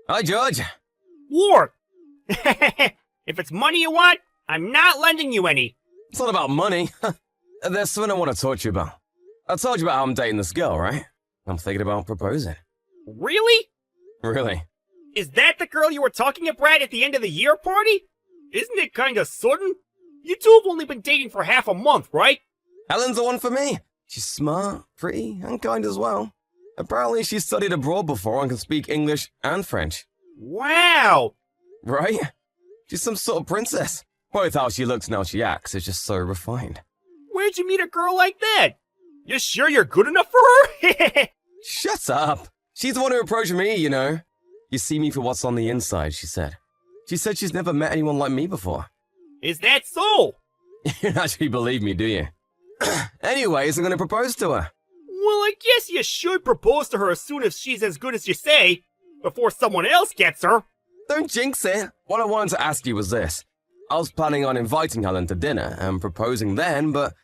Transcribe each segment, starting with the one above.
Hi, George. Ward! If it's money you want, I'm not lending you any. It's not about money. There's something I want to talk to you about. I told you about how I'm dating this girl, right? I'm thinking about proposing. Really? Really? Is that the girl you were talking to Brad at the end of the year party? Isn't it kinda sudden? You two have only been dating for half a month, right? Helen's the one for me. She's smart, pretty, and kind as well. Apparently she studied abroad before and can speak English and French. Wow! Right? She's some sort of princess. Both how she looks and how she acts is just so refined. Where'd you meet a girl like that? You sure you're good enough for her? Shut up. She's the one who approached me, you know. You see me for what's on the inside, she said. She said she's never met anyone like me before. Is that so? You don't actually believe me, do you? Anyways, I'm gonna propose to her. Well, I guess you should propose to her as soon as she's as good as you say, before someone else gets her. Don't jinx it. What I wanted to ask you was this. I was planning on inviting Helen to dinner and proposing then, but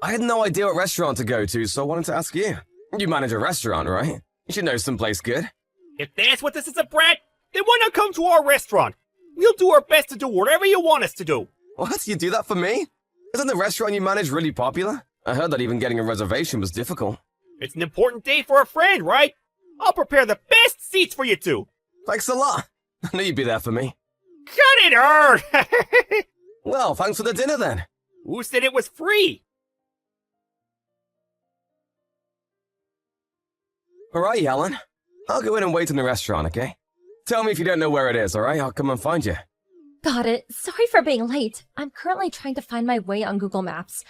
I had no idea what restaurant to go to, so I wanted to ask you. You manage a restaurant, right? You should know someplace good. If that's what this is, Brad, then why not come to our restaurant? We'll do our best to do whatever you want us to do. What? You do that for me? Isn't the restaurant you manage really popular? I heard that even getting a reservation was difficult. It's an important day for a friend, right? I'll prepare the best seats for you two. Thanks a lot. I knew you'd be there for me. Cut it, Erd! Well, thanks for the dinner then. Who said it was free? Alright, Helen. I'll go in and wait in the restaurant, okay? Tell me if you don't know where it is, alright? I'll come and find you. Got it. Sorry for being late. I'm currently trying to find my way on Google Maps.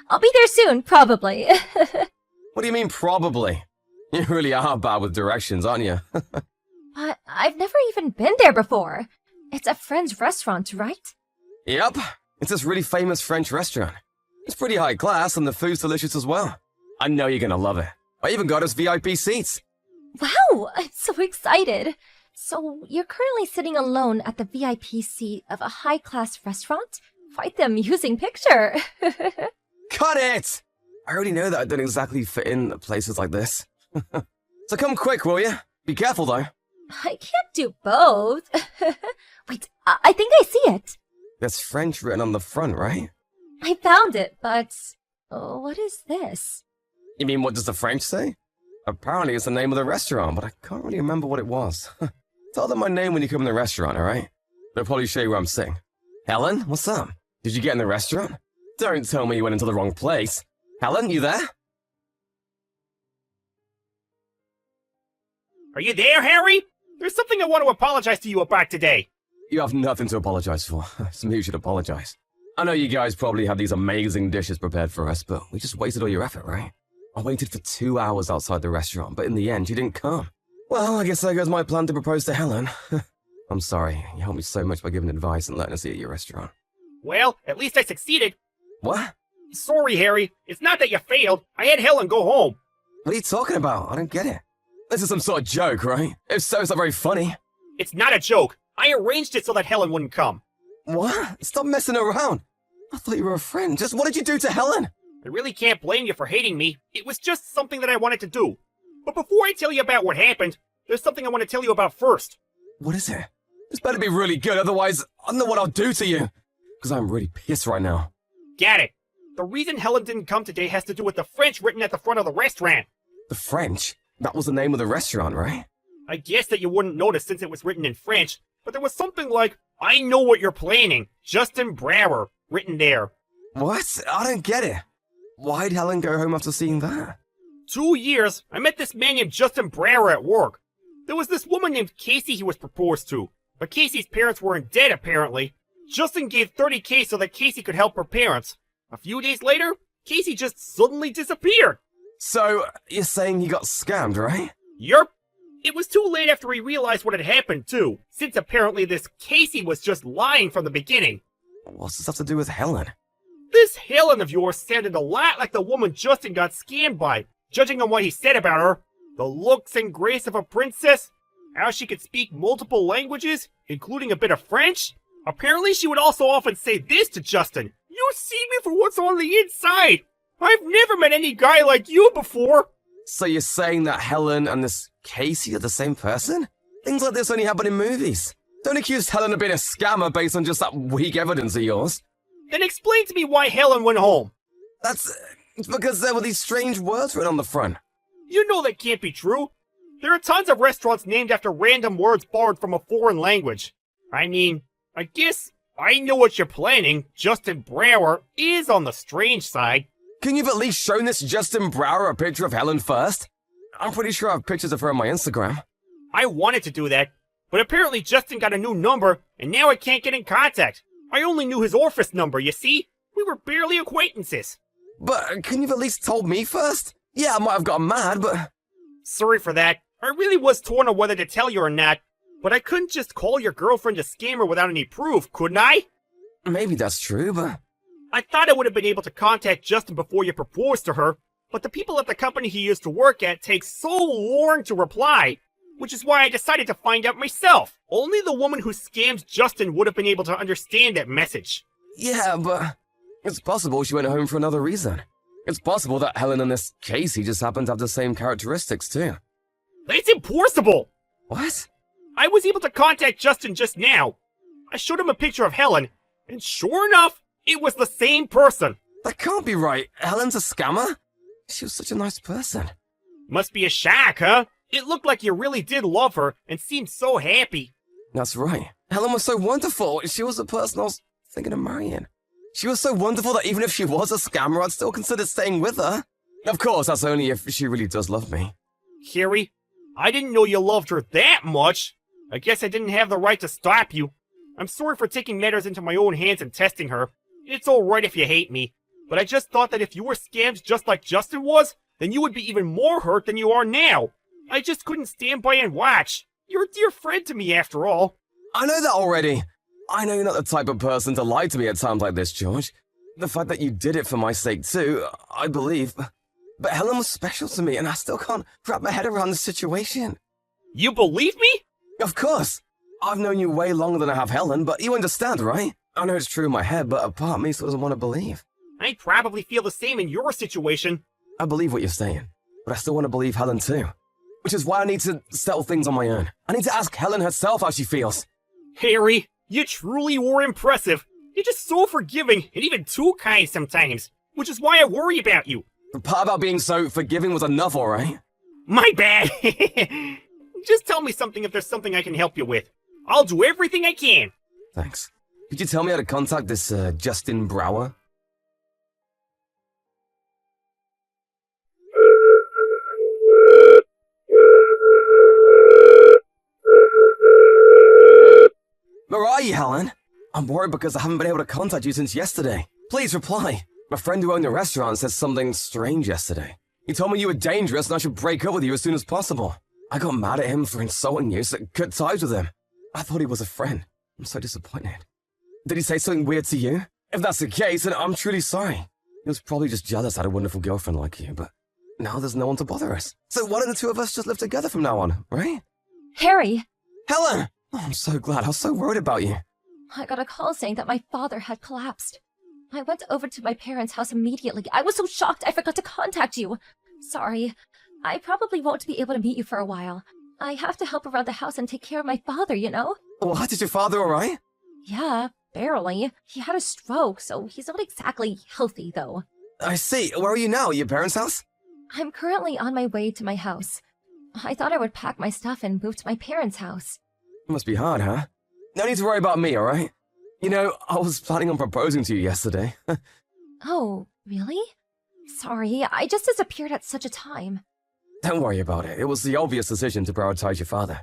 I'll be there soon, probably. What do you mean, probably? You really are bad with directions, aren't you? But I've never even been there before. It's a friend's restaurant, right? Yep. It's this really famous French restaurant. It's pretty high class and the food's delicious as well. I know you're gonna love it. I even got us VIP seats. Wow, I'm so excited. So, you're currently sitting alone at the VIP seat of a high-class restaurant? Quite the amusing picture. Cut it! I already know that I don't exactly fit in at places like this. So come quick, will you? Be careful, though. I can't do both. Wait, I think I see it. There's French written on the front, right? I found it, but what is this? You mean what does the French say? Apparently it's the name of the restaurant, but I can't really remember what it was. Tell them my name when you come in the restaurant, alright? They'll probably show you where I'm sitting. Helen, what's up? Did you get in the restaurant? Don't tell me you went into the wrong place. Helen, you there? Are you there, Harry? There's something I want to apologize to you about today. You have nothing to apologize for. It's me who should apologize. I know you guys probably have these amazing dishes prepared for us, but we just wasted all your effort, right? I waited for 2 hours outside the restaurant, but in the end, you didn't come. Well, I guess there goes my plan to propose to Helen. I'm sorry. You helped me so much by giving advice and letting us eat at your restaurant. Well, at least I succeeded. What? Sorry, Harry. It's not that you failed. I had Helen go home. What are you talking about? I don't get it. This is some sort of joke, right? If so, it's not very funny. It's not a joke. I arranged it so that Helen wouldn't come. What? Stop messing around. I thought you were a friend. Just what did you do to Helen? I really can't blame you for hating me. It was just something that I wanted to do. But before I tell you about what happened, there's something I want to tell you about first. What is it? This better be really good, otherwise I don't know what I'll do to you. Because I'm really pissed right now. Got it. The reason Helen didn't come today has to do with the French written at the front of the restaurant. The French? That was the name of the restaurant, right? I guess that you wouldn't notice since it was written in French, but there was something like, I know what you're planning, Justin Brower, written there. What? I don't get it. Why'd Helen go home after seeing that? 2 years, I met this man named Justin Brower at work. There was this woman named Casey he was proposed to, but Casey's parents were in debt apparently. Justin gave $30K so that Casey could help her parents. A few days later, Casey just suddenly disappeared. So, you're saying he got scammed, right? Yerp. It was too late after he realized what had happened, too, since apparently this Casey was just lying from the beginning. What's this have to do with Helen? This Helen of yours sounded a lot like the woman Justin got scammed by, judging on what he said about her. The looks and grace of a princess, how she could speak multiple languages, including a bit of French. Apparently she would also often say this to Justin, "You see me for what's on the inside. I've never met any guy like you before." So you're saying that Helen and this Casey are the same person? Things like this only happen in movies. Don't accuse Helen of being a scammer based on just that weak evidence of yours. Then explain to me why Helen went home. It's because there were these strange words written on the front. You know that can't be true. There are tons of restaurants named after random words borrowed from a foreign language. I mean, I guess I know what you're planning. Justin Brower is on the strange side. Can you have at least shown this Justin Brower a picture of Helen first? I'm pretty sure I have pictures of her on my Instagram. I wanted to do that, but apparently Justin got a new number, and now I can't get in contact. I only knew his office number, you see? We were barely acquaintances. But can you have at least told me first? Yeah, I might have gotten mad, but... Sorry for that. I really was torn on whether to tell you or not, but I couldn't just call your girlfriend a scammer without any proof, couldn't I? Maybe that's true, but... I thought I would have been able to contact Justin before you proposed to her, but the people at the company he used to work at take so long to reply, which is why I decided to find out myself. Only the woman who scammed Justin would have been able to understand that message. Yeah, but... It's possible she went home for another reason. It's possible that Helen and this Casey just happen to have the same characteristics, too. That's impossible! What? I was able to contact Justin just now. I showed him a picture of Helen, and sure enough, it was the same person. That can't be right. Helen's a scammer? She was such a nice person. Must be a shock, huh? It looked like you really did love her and seemed so happy. That's right. Helen was so wonderful. She was the person I was thinking of marrying. She was so wonderful that even if she was a scammer, I'd still consider staying with her. Of course, that's only if she really does love me. Harry, I didn't know you loved her that much. I guess I didn't have the right to stop you. I'm sorry for taking matters into my own hands and testing her. It's alright if you hate me, but I just thought that if you were scammed just like Justin was, then you would be even more hurt than you are now. I just couldn't stand by and watch. You're a dear friend to me after all. I know that already. I know you're not the type of person to lie to me at times like this, George. The fact that you did it for my sake too, I believe. But Helen was special to me and I still can't wrap my head around the situation. You believe me? Of course. I've known you way longer than I have Helen, but you understand, right? I know it's true in my head, but a part of me still doesn't want to believe. I probably feel the same in your situation. I believe what you're saying, but I still want to believe Helen too. Which is why I need to settle things on my own. I need to ask Helen herself how she feels. Harry, you truly were impressive. You're just so forgiving and even too kind sometimes, which is why I worry about you. The part about being so forgiving was enough, alright? My bad. Just tell me something if there's something I can help you with. I'll do everything I can. Thanks. Could you tell me how to contact this, Justin Brower? Where are you, Helen? I'm worried because I haven't been able to contact you since yesterday. Please reply. My friend who owned the restaurant said something strange yesterday. He told me you were dangerous and I should break up with you as soon as possible. I got mad at him for insulting you, so cut ties with him. I thought he was a friend. I'm so disappointed. Did he say something weird to you? If that's the case, then I'm truly sorry. He was probably just jealous I had a wonderful girlfriend like you, but now there's no one to bother us. So why don't the two of us just live together from now on, right? Harry! Helen! Oh, I'm so glad. I was so worried about you. I got a call saying that my father had collapsed. I went over to my parents' house immediately. I was so shocked I forgot to contact you. Sorry. I probably won't be able to meet you for a while. I have to help around the house and take care of my father, you know? What, is your father alright? Yeah, barely. He had a stroke, so he's not exactly healthy, though. I see. Where are you now? Your parents' house? I'm currently on my way to my house. I thought I would pack my stuff and move to my parents' house. It must be hard, huh? No need to worry about me, alright? You know, I was planning on proposing to you yesterday. Oh, really? Sorry, I just disappeared at such a time. Don't worry about it. It was the obvious decision to prioritize your father.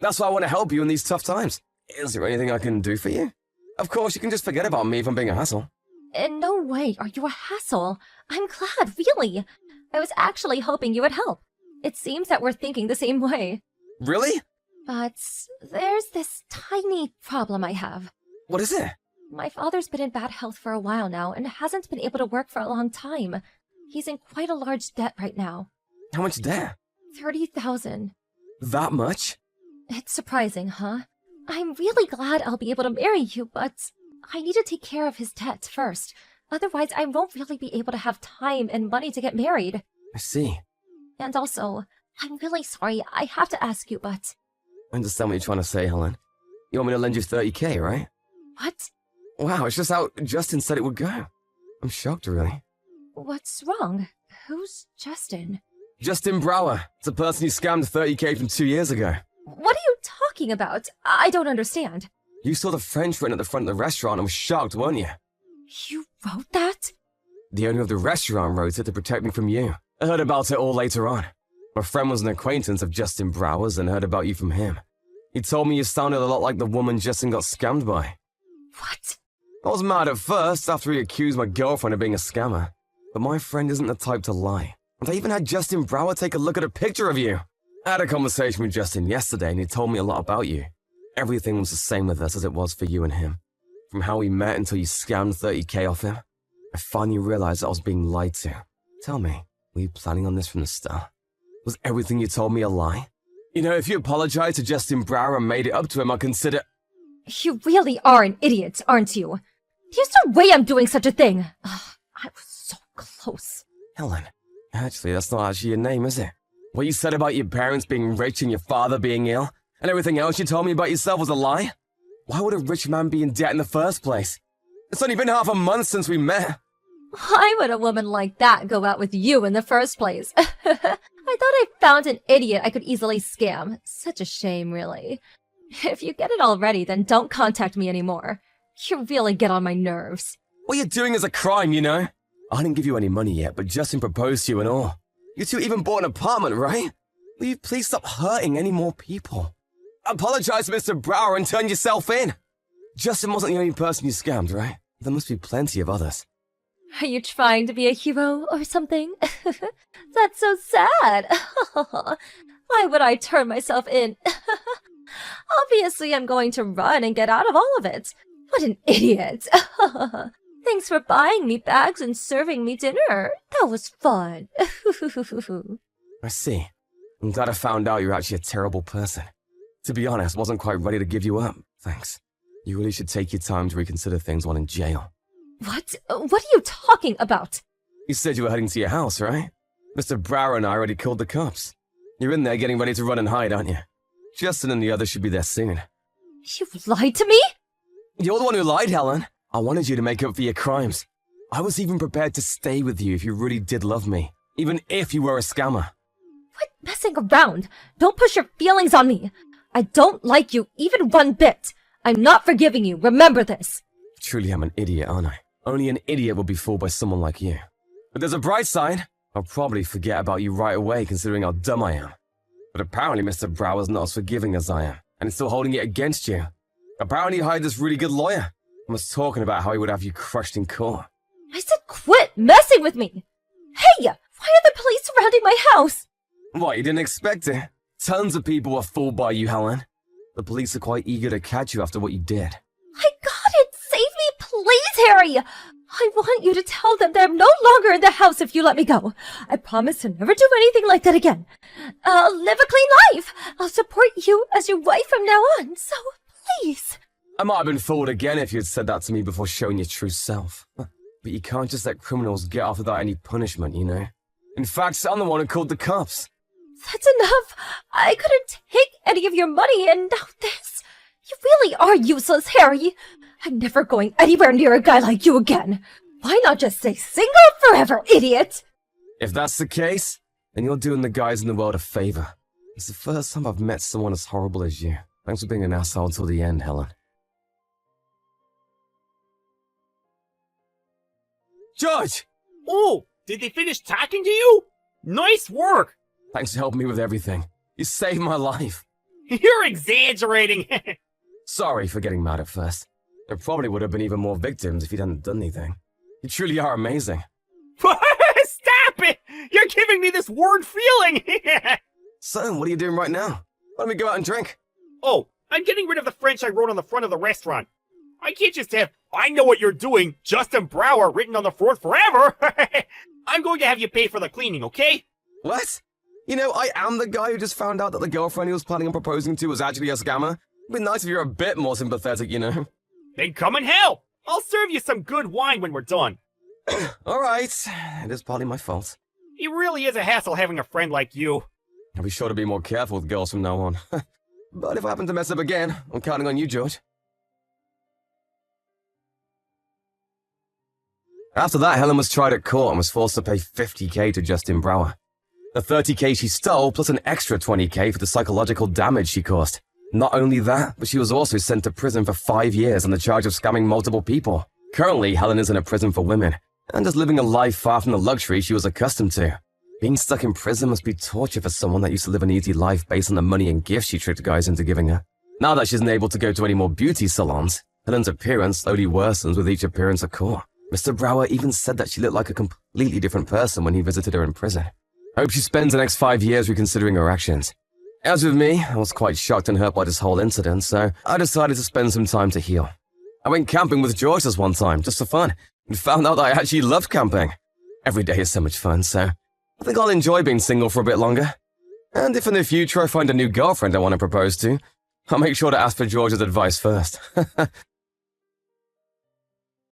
That's why I want to help you in these tough times. Is there anything I can do for you? Of course, you can just forget about me if I'm being a hassle. In no way are you a hassle. I'm glad, really. I was actually hoping you would help. It seems that we're thinking the same way. Really? But there's this tiny problem I have. What is it? My father's been in bad health for a while now and hasn't been able to work for a long time. He's in quite a large debt right now. How much debt? 30,000. That much? It's surprising, huh? I'm really glad I'll be able to marry you, but I need to take care of his debt first. Otherwise, I won't really be able to have time and money to get married. I see. And also, I'm really sorry I have to ask you, but I understand what you're trying to say, Helen. You want me to lend you 30k, right? What? Wow, it's just how Justin said it would go. I'm shocked, really. What's wrong? Who's Justin? Justin Brower. It's the person you scammed 30k from 2 years ago. What are you talking about? I don't understand. You saw the French written at the front of the restaurant and was shocked, weren't you? You wrote that? The owner of the restaurant wrote it to protect me from you. I heard about it all later on. My friend was an acquaintance of Justin Brower's and heard about you from him. He told me you sounded a lot like the woman Justin got scammed by. What? I was mad at first after he accused my girlfriend of being a scammer. But my friend isn't the type to lie. And I even had Justin Brower take a look at a picture of you. I had a conversation with Justin yesterday and he told me a lot about you. Everything was the same with us as it was for you and him. From how we met until you scammed 30k off him. I finally realized I was being lied to. Tell me, were you planning on this from the start? Was everything you told me a lie? You know, if you apologized to Justin Brower and made it up to him, I'll consider... You really are an idiot, aren't you? There's no way I'm doing such a thing. Ugh, I was so close. Helen, actually, that's not actually your name, is it? What you said about your parents being rich and your father being ill, and everything else you told me about yourself was a lie? Why would a rich man be in debt in the first place? It's only been half a month since we met. Why would a woman like that go out with you in the first place? I thought I found an idiot I could easily scam. Such a shame, really. If you get it already, then don't contact me anymore. You really get on my nerves. What you're doing is a crime, you know? I didn't give you any money yet, but Justin proposed to you and all. You two even bought an apartment, right? Will you please stop hurting any more people? Apologize to Mr. Brower and turn yourself in. Justin wasn't the only person you scammed, right? There must be plenty of others. Are you trying to be a hero or something? That's so sad. Why would I turn myself in? Obviously, I'm going to run and get out of all of it. What an idiot. Thanks for buying me bags and serving me dinner. That was fun. I see. I'm glad I found out you're actually a terrible person. To be honest, I wasn't quite ready to give you up. Thanks. You really should take your time to reconsider things while in jail. What? What are you talking about? You said you were heading to your house, right? Mr. Brower and I already called the cops. You're in there getting ready to run and hide, aren't you? Justin and the others should be there soon. You lied to me? You're the one who lied, Helen. I wanted you to make up for your crimes. I was even prepared to stay with you if you really did love me, even if you were a scammer. Quit messing around. Don't push your feelings on me. I don't like you even one bit. I'm not forgiving you. Remember this. Truly, I'm an idiot, aren't I? Only an idiot would be fooled by someone like you. But there's a bright side. I'll probably forget about you right away considering how dumb I am. But apparently Mr. Brower's not as forgiving as I am, and he's still holding it against you. Apparently he hired this really good lawyer and was talking about how he would have you crushed in court. I said quit messing with me. Hey, why are the police surrounding my house? What, you didn't expect it? Tons of people were fooled by you, Helen. The police are quite eager to catch you after what you did. I got it! Save me, please, Harry! I want you to tell them that I'm no longer in the house if you let me go. I promise to never do anything like that again. I'll live a clean life. I'll support you as your wife from now on, so please. I might have been fooled again if you had said that to me before showing your true self. But you can't just let criminals get off without any punishment, you know? In fact, I'm the one who called the cops. That's enough. I couldn't take any of your money, and now this. You really are useless, Harry. I'm never going anywhere near a guy like you again. Why not just stay single forever, idiot? If that's the case, then you're doing the guys in the world a favor. It's the first time I've met someone as horrible as you. Thanks for being an asshole until the end, Helen. George! Oh, did they finish talking to you? Nice work. Thanks for helping me with everything. You saved my life. You're exaggerating. Sorry for getting mad at first. There probably would have been even more victims if you hadn't done anything. You truly are amazing. Stop it! You're giving me this weird feeling. So, what are you doing right now? Why don't we go out and drink? Oh, I'm getting rid of the French I wrote on the front of the restaurant. I can't just have, I know what you're doing, Justin Brower written on the front forever. I'm going to have you pay for the cleaning, okay? What? You know, I am the guy who just found out that the girlfriend he was planning on proposing to was actually a scammer. It'd be nice if you're a bit more sympathetic, you know? Then come in hell! I'll serve you some good wine when we're done. Alright, it is partly my fault. It really is a hassle having a friend like you. I'll be sure to be more careful with girls from now on. But if I happen to mess up again, I'm counting on you, George. After that, Helen was tried at court and was forced to pay $50,000 to Justin Brower. The $30,000 she stole, plus an extra $20,000 for the psychological damage she caused. Not only that, but she was also sent to prison for 5 years on the charge of scamming multiple people. Currently, Helen is in a prison for women, and is living a life far from the luxury she was accustomed to. Being stuck in prison must be torture for someone that used to live an easy life based on the money and gifts she tricked guys into giving her. Now that she isn't able to go to any more beauty salons, Helen's appearance slowly worsens with each appearance at court. Mr. Brower even said that she looked like a completely different person when he visited her in prison. I hope she spends the next 5 years reconsidering her actions. As with me, I was quite shocked and hurt by this whole incident, so I decided to spend some time to heal. I went camping with George this one time, just for fun, and found out that I actually loved camping. Every day is so much fun, so I think I'll enjoy being single for a bit longer. And if in the future I find a new girlfriend I want to propose to, I'll make sure to ask for George's advice first.